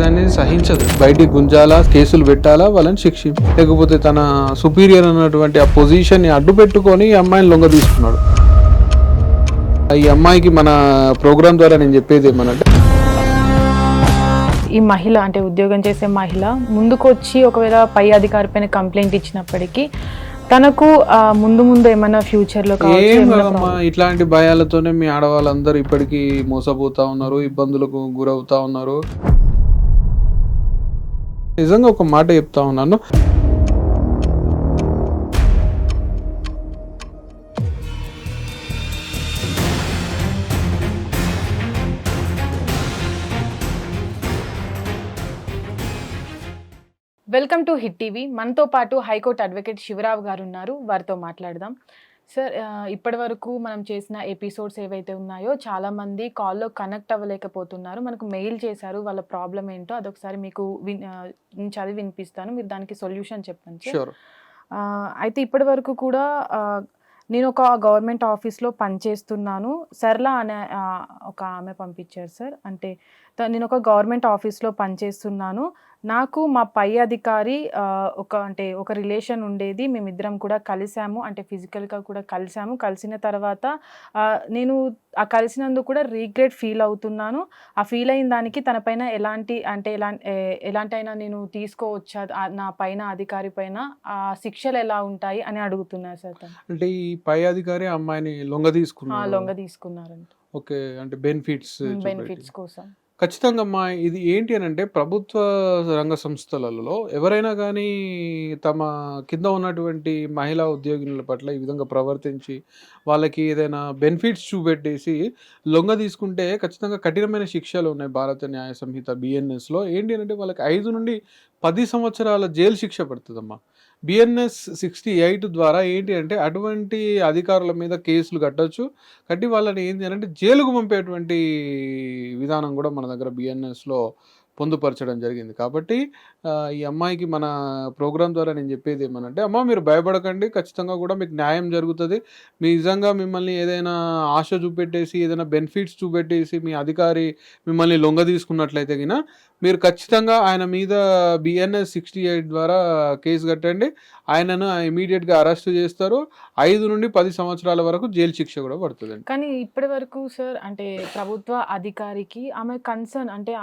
దాన్ని సహించదు. బయటికి గుంజాలా, కేసులు పెట్టాలా, వాళ్ళని లేకపోతే తన సుపీరియర్ అన్నటువంటి ఆ పొజిషన్ ని అడ్డు పెట్టుకొని ఈ అమ్మాయిని లొంగ తీసుకున్నాడు. ఈ అమ్మాయికి మన ప్రోగ్రామ్ ద్వారా నేను చెప్పేది ఏమనంటే, ఈ మహిళ అంటే ఉద్యోగం చేసే మహిళ ముందుకొచ్చి ఒకవేళ పై అధికారి పైన కంప్లైంట్ ఇచ్చినప్పటికీ తనకు ముందు ముందు ఏమైనా ఫ్యూచర్ లో ఏం కదమ్మా, ఇట్లాంటి భయాలతోనే మీ ఆడవాళ్ళందరూ ఇప్పటికీ మోసపోతా ఉన్నారు, ఇబ్బందులకు గురవుతా ఉన్నారు. నిజంగా ఒక మాట చెప్తా ఉన్నాను, వెల్కమ్ టు హిట్ టీవీ. మనతో పాటు హైకోర్టు అడ్వకేట్ శివరావు గారు ఉన్నారు, వారితో మాట్లాడదాం. సార్, ఇప్పటి వరకు మనం చేసిన ఎపిసోడ్స్ ఏవైతే ఉన్నాయో చాలా మంది కాల్లో కనెక్ట్ అవ్వలేకపోతున్నారు, మనకు మెయిల్ చేశారు, వాళ్ళ ప్రాబ్లం ఏంటో అదొకసారి మీకు నేను చదివి వినిపిస్తాను, మీరు దానికి సొల్యూషన్ చెప్పండి సార్. అయితే ఇప్పటి వరకు కూడా నేను ఒక గవర్నమెంట్ ఆఫీస్లో పనిచేస్తున్నాను, సర్లా అనే ఒక ఆమె పంపించారు సార్. అంటే నేను ఒక గవర్నమెంట్ ఆఫీస్లో పనిచేస్తున్నాను, నాకు మా పై అధికారి ఒక రిలేషన్ ఉండేది, మేమిద్దరం కూడా కలిసాము, అంటే ఫిజికల్గా కూడా కలిసాము. కలిసిన తర్వాత నేను కలిసినందుకు కూడా రీగ్రెట్ ఫీల్ అవుతున్నాను. ఆ ఫీల్ అయిన దానికి తన పైన ఎలాంటి అయినా నేను తీసుకోవచ్చా, నా పైన అధికారి పైన ఆ శిక్షలు ఎలా ఉంటాయి అని అడుగుతున్నారు సార్. అంటే ఈ పై అధికారి అమ్మాయిని లొంగ తీసుకున్నారంట. ఓకే, అంటే బెనిఫిట్స్ కోసం. ఖచ్చితంగా అమ్మా, ఇది ఏంటి అని అంటే, ప్రభుత్వ రంగ సంస్థలలో ఎవరైనా కానీ తమ కింద ఉన్నటువంటి మహిళా ఉద్యోగినుల పట్ల ఈ విధంగా ప్రవర్తించి వాళ్ళకి ఏదైనా బెనిఫిట్స్ చూపెట్టేసి లొంగ తీసుకుంటే ఖచ్చితంగా కఠినమైన శిక్షలు ఉన్నాయి భారత న్యాయ సంహిత బిఎన్ఎస్లో. ఏంటి అంటే వాళ్ళకి 5 నుండి 10 సంవత్సరాల జైలు శిక్ష పడుతుందమ్మా. బిఎన్ఎస్ 68 ద్వారా ఏంటి అంటే అటువంటి అధికారుల మీద కేసులు కట్టొచ్చు, కట్టి వాళ్ళని ఏంటి అంటే జైలుకు పంపేటువంటి విధానం కూడా మన దగ్గర బిఎన్ఎస్లో పొందుపరచడం జరిగింది. కాబట్టి ఈ అమ్మాయికి మన ప్రోగ్రాం ద్వారా నేను చెప్పేది ఏమనంటే, అమ్మ మీరు భయపడకండి, ఖచ్చితంగా కూడా మీకు న్యాయం జరుగుతుంది. మీ నిజంగా మిమ్మల్ని ఏదైనా ఆశ చూపెట్టేసి, ఏదైనా బెనిఫిట్స్ చూపెట్టేసి మీ అధికారి మిమ్మల్ని లొంగ తీసుకున్నట్లయితే గిన మీరు ఖచ్చితంగా ఆయన మీద బిఎన్ఎస్ 68 ద్వారా కేసు కట్టండి, ఆయనను ఇమీడియట్గా అరెస్ట్ చేస్తారు. 5 నుండి 10 సంవత్సరాల వరకు జైలు శిక్ష కూడా పడుతుంది. కానీ ఇప్పటి వరకు సార్, అంటే ప్రభుత్వ అధికారికి ఆమె కన్సర్న్, అంటే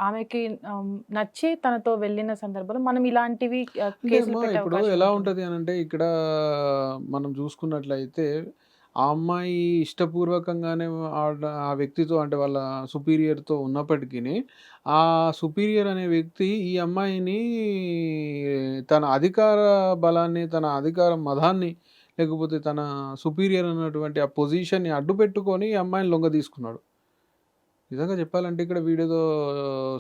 ఆమెకి నచ్చి తనతో వెళ్ళిన సందర్భంలో మనం ఇలాంటివి ఇప్పుడు ఎలా ఉంటుంది అని అంటే, ఇక్కడ మనం చూసుకున్నట్లయితే ఆ అమ్మాయి ఇష్టపూర్వకంగానే ఆ వ్యక్తితో, అంటే వాళ్ళ సుపీరియర్తో ఉన్నప్పటికీ ఆ సుపీరియర్ అనే వ్యక్తి ఈ అమ్మాయిని తన అధికార బలాన్ని, తన అధికార మదాన్ని, లేకపోతే తన సుపీరియర్ అన్నటువంటి ఆ పొజిషన్ని అడ్డు పెట్టుకొని ఈ అమ్మాయిని లొంగ తీసుకున్నాడు. నిజంగా చెప్పాలంటే ఇక్కడ వీడియోతో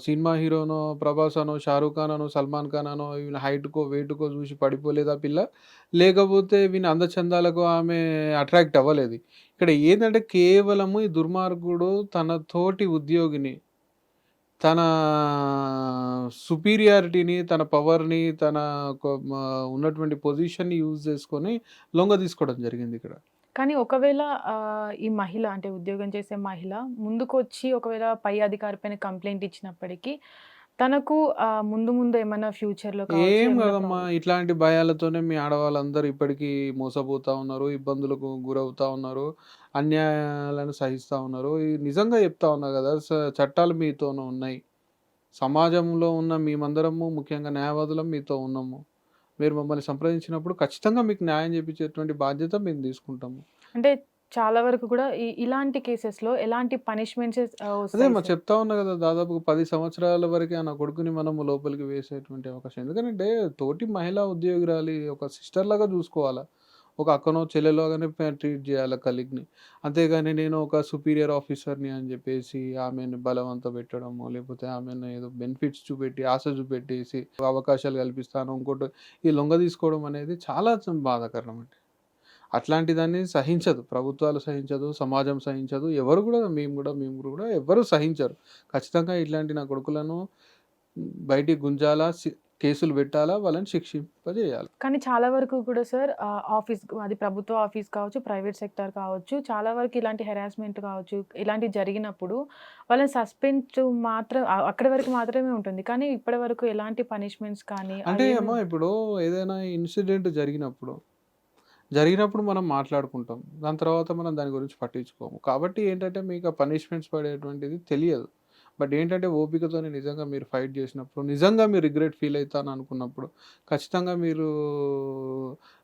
సినిమా హీరోనో, ప్రభాస్ అనో, షారూఖ్ ఖాన్ అనో, సల్మాన్ ఖాన్ అనో వీళ్ళ హైట్కో వెయిట్కో చూసి పడిపోలేదా పిల్ల, లేకపోతే వీని అందచందాలకు ఆమె అట్రాక్ట్ అవ్వలేదు. ఇక్కడ ఏంటంటే కేవలము ఈ దుర్మార్గుడు తన తోటి ఉద్యోగిని, తన సుపీరియారిటీని, తన పవర్ని, తన ఉన్నటువంటి పొజిషన్ని యూజ్ చేసుకొని లొంగ తీసుకోవడం జరిగింది ఇక్కడ. కానీ ఒకవేళ ఈ మహిళ అంటే ఉద్యోగం చేసే మహిళ ముందుకొచ్చి ఒకవేళ పై అధికారి పైన కంప్లైంట్ ఇచ్చినప్పటికీ తనకు ముందు ముందు ఏమైనా ఫ్యూచర్లో ఏం కదమ్మా, ఇట్లాంటి భయాలతోనే మీ ఆడవాళ్ళందరూ ఇప్పటికీ మోసపోతా ఉన్నారు, ఇబ్బందులకు గురవుతా ఉన్నారు, అన్యాయాలను సహిస్తూ ఉన్నారు. నిజంగా చెప్తా ఉన్నా కదా, చట్టాలు మీతోనే ఉన్నాయి, సమాజంలో ఉన్న మేమందరము ముఖ్యంగా న్యాయవాదులం మీతో ఉన్నాము. మీరు మమ్మల్ని సంప్రదించినప్పుడు ఖచ్చితంగా మీకు న్యాయం చేయించేటువంటి బాధ్యత మేము తీసుకుంటాము. అంటే చాలా వరకు కూడా ఇలాంటి కేసెస్లో ఎలాంటి పనిష్మెంట్స్ అదే చెప్తా ఉన్నా కదా, దాదాపు 10 సంవత్సరాల వరకు నా కొడుకుని మనము లోపలికి వేసేటువంటి అవకాశం. ఎందుకంటే తోటి మహిళా ఉద్యోగురాలి ఒక సిస్టర్ లాగా చూసుకోవాలా, ఒక అక్కనో చెల్లెలోగానే ట్రీట్ చేయాలి కలీగ్ని. అంతేగాని నేను ఒక సుపీరియర్ ఆఫీసర్ని అని చెప్పేసి ఆమెను బలవంత పెట్టడము, లేకపోతే ఆమెను ఏదో బెనిఫిట్స్ చూపెట్టి ఆశ చూపెట్టేసి అవకాశాలు కల్పిస్తాను ఇంకోటి ఈ లొంగ తీసుకోవడం అనేది చాలా బాధాకరం అండి. అట్లాంటి దాన్ని సహించదు, ప్రభుత్వాలు సహించదు, సమాజం సహించదు, ఎవరు కూడా మేము కూడా ఎవరు సహించరు. ఖచ్చితంగా ఇట్లాంటి నా కొడుకులను బయటికి గుంజాలా, కేసులు పెట్టాలా, వాళ్ళని శిక్షింపజేయాలి. కానీ చాలా వరకు కూడా సార్ ఆఫీస్ అది ప్రభుత్వ ఆఫీస్ కావచ్చు, ప్రైవేట్ సెక్టార్ కావచ్చు, చాలా వరకు ఇలాంటి హెరాస్మెంట్ కావచ్చు, ఇలాంటివి జరిగినప్పుడు వాళ్ళని సస్పెండ్ మాత్రం అక్కడి వరకు మాత్రమే ఉంటుంది. కానీ ఇప్పటి వరకు ఎలాంటి పనిష్మెంట్స్ కానీ అంటే అవేమి అమ్మా ఇప్పుడు ఏదైనా ఇన్సిడెంట్ జరిగినప్పుడు మనం మాట్లాడుకుంటాం. దాని తర్వాత మనం దాని గురించి పట్టించుకోము. కాబట్టి ఏంటంటే మీకు ఆ పనిష్మెంట్స్ పడేటువంటిది తెలియదు. బట్ ఏంటంటే ఓపికతోని నిజంగా మీరు ఫైట్ చేసినప్పుడు, నిజంగా మీరు రిగ్రెట్ ఫీల్ అయితాను అనుకున్నప్పుడు, ఖచ్చితంగా మీరు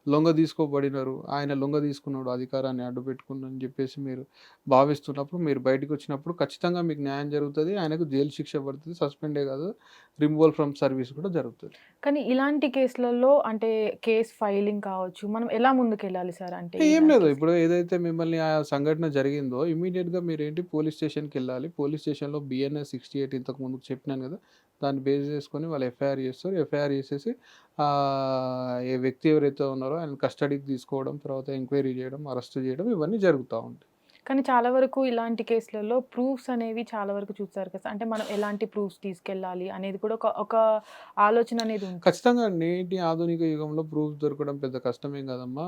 లొంగ తీసుకోబడినారు. ఆయన లొంగ తీసుకున్నాడు అధికారాన్ని అడ్డుపెట్టుకుని చెప్పేసి మీరు భావిస్తున్నప్పుడు, మీరు బయటకు వచ్చినప్పుడు ఖచ్చితంగా మీకు న్యాయం జరుగుతుంది. ఆయనకు జైలు శిక్ష పడుతుంది. సస్పెండే కాదు, రిమూవల్ ఫ్రమ్ సర్వీస్ కూడా జరుగుతుంది. కానీ ఇలాంటి కేసులలో అంటే కేస్ ఫైలింగ్ కావచ్చు, మనం ఎలా ముందుకెళ్ళాలి సార్? అంటే ఏం ఇలాంటి లేదు. కేసు ఇప్పుడు ఏదైతే మిమ్మల్ని ఆ సంఘటన జరిగిందో ఇమ్మీడియేట్‌గా మీరేంటి పోలీస్ స్టేషన్‌కెళ్ళాలి. పోలీస్ స్టేషన్‌లో బిఎన్ఎస్ 68 ఇంతకు ముందుకు చెప్పినాను కదా! దాన్ని బేస్ చేసుకొని వాళ్ళు ఎఫ్ఐఆర్ చేస్తారు. ఎఫ్ఐఆర్ చేసేసి ఏ వ్యక్తి ఎవరైతే ఉన్నారో ఆయనను కస్టడీకి తీసుకోవడం, తర్వాత ఎంక్వైరీ చేయడం, అరెస్ట్ చేయడం ఇవన్నీ జరుగుతా ఉంటాయి. కానీ చాలా వరకు ఇలాంటి కేసులలో ప్రూఫ్స్ అనేవి చాలా వరకు చూస్తారు కదా! అంటే మనం ఎలాంటి ప్రూఫ్స్ తీసుకెళ్ళాలి అనేది కూడా ఒక ఒక ఆలోచన అనేది ఉంటుంది. ఖచ్చితంగా నేటి ఆధునిక యుగంలో ప్రూఫ్ దొరకడం పెద్ద కష్టమేం కాదమ్మా.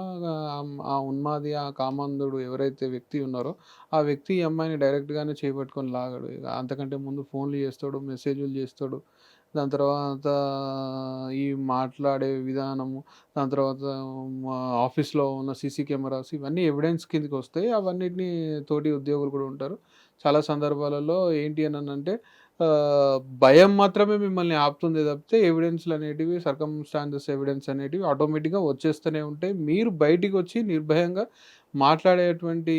ఆ ఉన్మాది, ఆ కామాంధుడు ఎవరైతే వ్యక్తి ఉన్నారో, ఆ వ్యక్తి ఈ అమ్మాయిని డైరెక్ట్‌గానే చేపట్టుకొని లాగడు. ఇక అంతకంటే ముందు ఫోన్‌లు చేస్తాడు, మెసేజ్‌లు చేస్తాడు. దాని తర్వాత ఈ మాట్లాడే విధానము, దాని తర్వాత మా ఆఫీస్‌లో ఉన్న సీసీ కెమెరాస్ ఇవన్నీ ఎవిడెన్స్ కిందకొస్తాయి. అవన్నిటిని తోటి ఉద్యోగులు కూడా ఉంటారు. చాలా సందర్భాలలో ఏంటి అననంటే భయం మాత్రమే మిమ్మల్ని ఆపుతుందే తప్పితే ఎవిడెన్స్‌లనేటివి, సర్కమ్‌స్టాన్సెస్ ఎవిడెన్స్ అనేటివి ఆటోమేటిక్‌గా వచ్చేస్తూనే ఉంటాయి. మీరు బయటికొచ్చి నిర్భయంగా మాట్లాడేటువంటి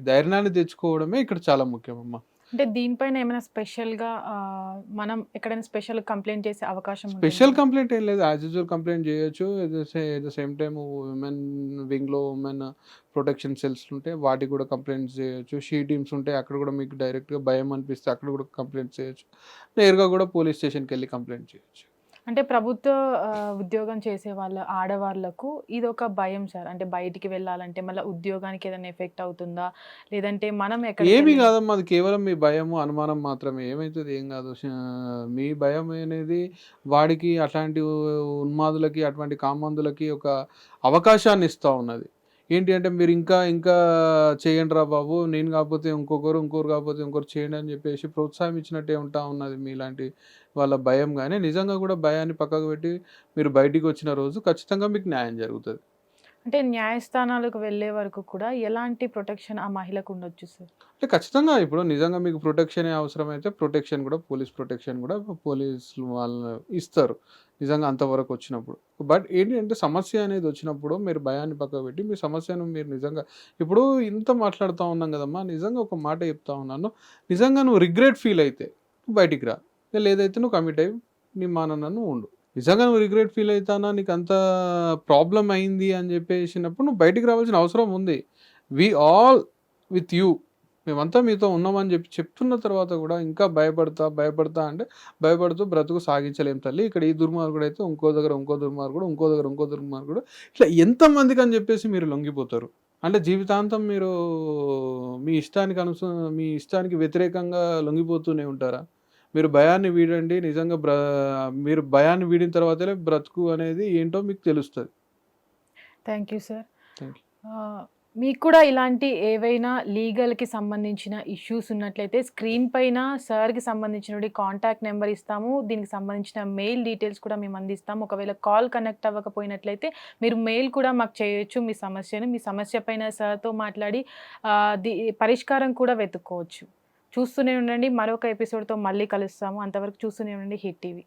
ధైర్యాన్ని తెచ్చుకోవడమే ఇక్కడ చాలా ముఖ్యమమ్మా. అంటే దీనిపైన ఏమైనా స్పెషల్‌గా మనం ఎక్కడైనా స్పెషల్ కంప్లెయింట్ చేసే అవకాశం స్పెషల్ ఉంటుందా? కంప్లెయింట్ ఏం లేదు. యాజ్ యూజువల్ కంప్లెయింట్ చేయొచ్చు. At the same time women వింగ్‌లో ఉమెన్ ప్రొటెక్షన్ సెల్స్ ఉంటాయి. వాటికి కూడా కంప్లెయింట్స్ చేయొచ్చు. షీ టీమ్స్ ఉంటాయి. అక్కడ కూడా మీకు డైరెక్ట్‌గా భయం అనిపిస్తే అక్కడ కూడా కంప్లెయింట్స్ చేయొచ్చు. నేరుగా కూడా పోలీస్ స్టేషన్‌కెళ్ళి కంప్లెయింట్ చేయొచ్చు. అంటే ప్రభుత్వ ఉద్యోగం చేసే వాళ్ళ ఆడవాళ్ళకు ఇదొక భయం సార్. అంటే బయటికి వెళ్ళాలంటే మళ్ళా ఉద్యోగానికి ఏదైనా ఎఫెక్ట్ అవుతుందా? లేదంటే మనం ఏమీ ఎక్కడికెళ్ళినా కాదమ్మా. అది కేవలం మీ భయము, అనుమానం మాత్రమే. ఏమైతది? ఏం కాదు. మీ భయం అనేది వాడికి అట్లాంటి ఉన్మాదులకి, అటువంటి కామాంధులకి ఒక అవకాశాన్ని ఇస్తా ఉన్నది. ఏంటి అంటే మీరు ఇంకా ఇంకా చేయండిరా బాబు! నేను కాకపోతే ఇంకొకరు, ఇంకోరు కాకపోతే ఇంకోరు చేయండి అని చెప్పేసి ప్రోత్సాహం ఇచ్చినట్టే ఉంటా ఉన్నది మీలాంటి వాళ్ళ భయం గాని. నిజంగా కూడా భయాన్ని పక్కకు పెట్టి మీరు బయటికొచ్చిన రోజు ఖచ్చితంగా మీకు న్యాయం జరుగుతది. అంటే న్యాయస్థానాలకు వెళ్ళే వరకు కూడా ఎలాంటి ప్రొటెక్షన్ ఆ మహిళకు ఉండొచ్చు సార్? అంటే ఖచ్చితంగా ఇప్పుడు నిజంగా మీకు ప్రొటెక్షనే అవసరమైతే ప్రొటెక్షన్ కూడా పోలీస్ ప్రొటెక్షన్ కూడా పోలీసులు వాళ్ళు ఇస్తారు. నిజంగా అంతవరకు వచ్చినప్పుడు. బట్ ఏంటి అంటే సమస్య అనేది వచ్చినప్పుడు మీరు భయాన్ని పక్కకు పెట్టి మీ సమస్యను మీరు నిజంగా ఇప్పుడు ఇంత మాట్లాడుతా ఉన్నాం కదమ్మా! నిజంగా ఒక మాట చెప్తా ఉన్నాను. నిజంగా నువ్వు రిగ్రెట్ ఫీల్ అయితే బయటికి రా. లేదైతే నువ్వు కమిట్ అయ్యి నీ మానన నువ్వు ఉండు. నిజంగా నువ్వు రిగ్రెట్ ఫీల్ అయితానా నీకు అంత ప్రాబ్లమ్ అయింది అని చెప్పేసినప్పుడు నువ్వు బయటికి రావాల్సిన అవసరం ఉంది. We all with you. మేమంతా మీతో ఉన్నామని చెప్తున్న తర్వాత కూడా ఇంకా భయపడతా అంటే భయపడుతూ బ్రతుకు సాగించలేం తల్లి. ఇక్కడ ఈ దుర్మార్గుడైతే ఇంకో దగ్గర ఇంకో దుర్మార్గుడు, ఇంకో దగ్గర ఇంకో దుర్మార్గుడు. ఇట్లా ఎంతమందికి అని చెప్పేసి మీరు లొంగిపోతారు. అంటే జీవితాంతం మీరు మీ ఇష్టానికి వ్యతిరేకంగా లొంగిపోతూనే ఉంటారా? మీరు భయాన్ని వీడండి. నిజంగా మీరు భయాన్ని వీడిన తర్వాతనే బ్రతుకు అనేది ఏంటో మీకు తెలుస్తది. Thank you sir. Thank you. మీకు కూడా ఇలాంటి ఏవైనా లీగల్‌కి సంబంధించిన ఇష్యూస్ ఉన్నట్లయితే స్క్రీన్ పైన సార్‌కి సంబంధించినటువంటి కాంటాక్ట్ నెంబర్ ఇస్తాము. దీనికి సంబంధించిన మెయిల్ డీటెయిల్స్ కూడా మేము అందిస్తాము. ఒకవేళ కాల్ కనెక్ట్ అవ్వకపోయినట్లయితే మీరు మెయిల్ కూడా మాకు చేయొచ్చు మీ సమస్యను. మీ సమస్య పైన సార్‌తో మాట్లాడి పరిష్కారం కూడా వెతుక్కోవచ్చు. చూస్తూనే ఉండండి. మరొక ఎపిసోడ్‌తో మళ్ళీ కలుస్తాము. అంతవరకు చూస్తూనే ఉండండి హిట్ టీవీ.